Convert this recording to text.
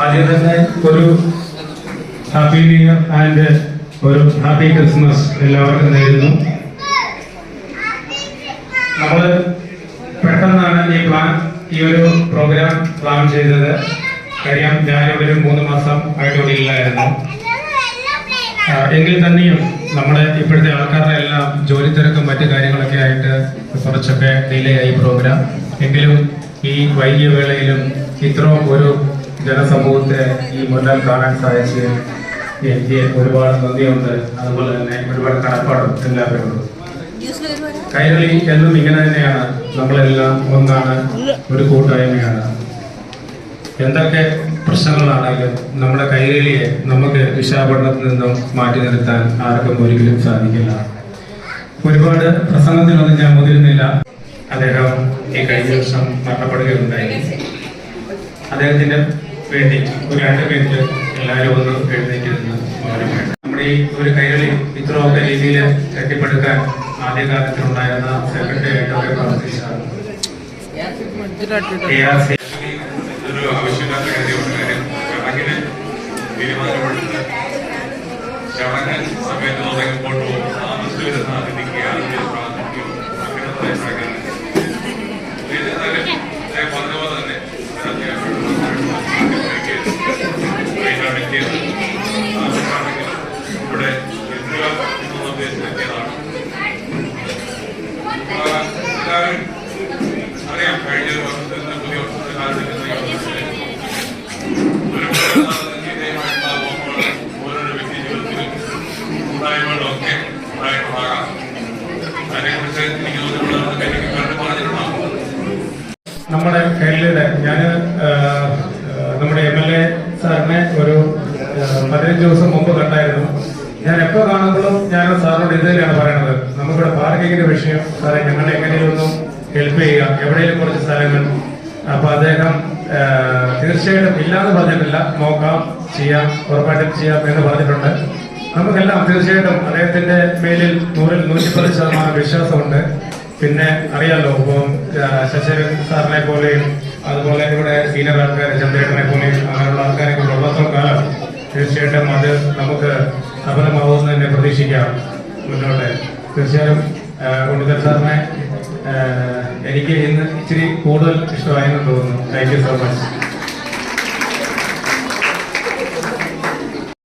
ആദ്യം തന്നെ ഒരു ഹാപ്പി ന്യൂ ഇയർ ആൻഡ് ഒരു ഹാപ്പി ക്രിസ്മസ് എല്ലാവർക്കും നേരുന്നു. നമ്മൾ പെട്ടെന്നാണ് ഈ ഒരു പ്രോഗ്രാം പ്ലാൻ ചെയ്തത്. കാര്യം ഞാനിവിടെ ഒരു 3 മാസം ആയിട്ടിവിടെ ഇല്ലായിരുന്നു. എങ്കിൽ തന്നെയും നമ്മുടെ ഇപ്പോഴത്തെ ആൾക്കാരുടെ എല്ലാം ജോലി തിരക്കും മറ്റു കാര്യങ്ങളൊക്കെ ആയിട്ട് കുറച്ചൊക്കെ ഡിലേ ആയി പ്രോഗ്രാം. എങ്കിലും ഈ വൈകിയ വേളയിലും ഇത്രയും ഒരു ജനസമൂഹത്തെ ഈ മുന്നിൽ കാണാൻ സാധിച്ച് എനിക്ക് ഒരുപാട് നന്ദിയുണ്ട്. അതുപോലെ തന്നെ ഒരുപാട് കടപ്പാടും എല്ലാവരും. കൈരളി എന്നും ഇങ്ങനെ തന്നെയാണ്. നമ്മളെല്ലാം ഒന്നാണ്, ഒരു കൂട്ടായ്മയാണ്. എന്തൊക്കെ പ്രശ്നങ്ങളാണെങ്കിലും നമ്മുടെ കൈരളിയെ നമുക്ക് വിശാഖപട്ടണത്തിൽ നിന്നും മാറ്റി നിർത്താൻ ആർക്കും ഒരിക്കലും സാധിക്കില്ല. ഒരുപാട് പ്രസംഗത്തിലൊന്നും ഞാൻ മുതിരുന്നില്ല. അദ്ദേഹം ഈ കഴിഞ്ഞ ദിവസം മരണപ്പെടുകയുണ്ടായി. അദ്ദേഹത്തിന്റെ വേണ്ടി ഒരു 2 മിനിറ്റ് എല്ലാവരും ഒന്ന് എഴുന്നേറ്റ് നിന്ന് നമ്മുടെ ഈ ഒരു കൈരളി ഇത്രയൊക്കെ രീതിയിൽ കെട്ടിപ്പടുക്കാൻ ആദ്യകാലത്തിലുണ്ടായിരുന്ന സെക്രട്ടറി ആയിട്ടൊക്കെ പ്രവർത്തിച്ചാണ്. ഒരു ആവശ്യമില്ലാത്ത കാര്യമാണ്. ചടങ്ങിന് തീരുമാനമെടുത്ത് ചടങ്ങ് സമയത്ത് തുടങ്ങുമ്പോൾ താമസിച്ചു വരുന്ന അതിഥിക്ക് യാതൊരു പ്രാധാന്യവും പറഞ്ഞ പോലെ തന്നെ ഇവിടെ എത്തുക എന്നുള്ള ഉദ്ദേശിച്ചതാണ്. എല്ലാവരും അറിയാം, കഴിഞ്ഞ ഒരു വർഷത്തിൽ നിന്ന് പുതിയ വർഷത്തെ കാലത്ത് ഓരോരോ വ്യക്തി ജീവിതത്തിലും കൂട്ടായ്മകളൊക്കെ ഉണ്ടായിട്ടുണ്ടാകാം. അതിനെക്കുറിച്ച് എനിക്ക് പറഞ്ഞിട്ടുണ്ടാകും. നമ്മുടെ കൈരളിയുടെ നമ്മുടെ MLA സാറിനെ ഒരു 15 ദിവസം മുമ്പ് കണ്ടായിരുന്നു. ഞാൻ എപ്പോൾ കാണുമ്പോഴും ഞാൻ സാറിനോട് ഇത് തന്നെയാണ് പറയണത്. നമുക്കിവിടെ പാർക്കിങ്ങിന്റെ വിഷയം സാറെ ഞങ്ങളെ എങ്ങനെയൊന്നും ഹെൽപ്പ് ചെയ്യുക, എവിടെയും കുറച്ച് സ്ഥലങ്ങൾ. അപ്പൊ അദ്ദേഹം തീർച്ചയായിട്ടും ഇല്ലാന്ന് പറഞ്ഞിട്ടില്ല, നോക്കാം, ചെയ്യാം, ഉറപ്പായിട്ടും ചെയ്യാം എന്ന് പറഞ്ഞിട്ടുണ്ട്. നമുക്കെല്ലാം തീർച്ചയായിട്ടും അദ്ദേഹത്തിന്റെ മേലിൽ 100-110% വിശ്വാസമുണ്ട്. പിന്നെ അറിയാലോ, ഇപ്പം ശശിധരൻ സാറിനെ പോലെയും അതുപോലെ ഇവിടെ സീനിയർ ആൾക്കാർ ചന്ദ്രേട്ടനെ പോലെയും അങ്ങനെയുള്ള ആൾക്കാരൊക്കെ ഉള്ളത്തോളം കാലം തീർച്ചയായിട്ടും അത് നമുക്ക് സഫലമാവുമെന്ന് തന്നെ പ്രതീക്ഷിക്കാം മുന്നോട്ട്. തീർച്ചയായും ഉണ്ണിധരൻ സാറിനെ എനിക്ക് ഇന്ന് ഇച്ചിരി കൂടുതൽ ഇഷ്ടമായെന്ന് തോന്നുന്നു. Thank you so much.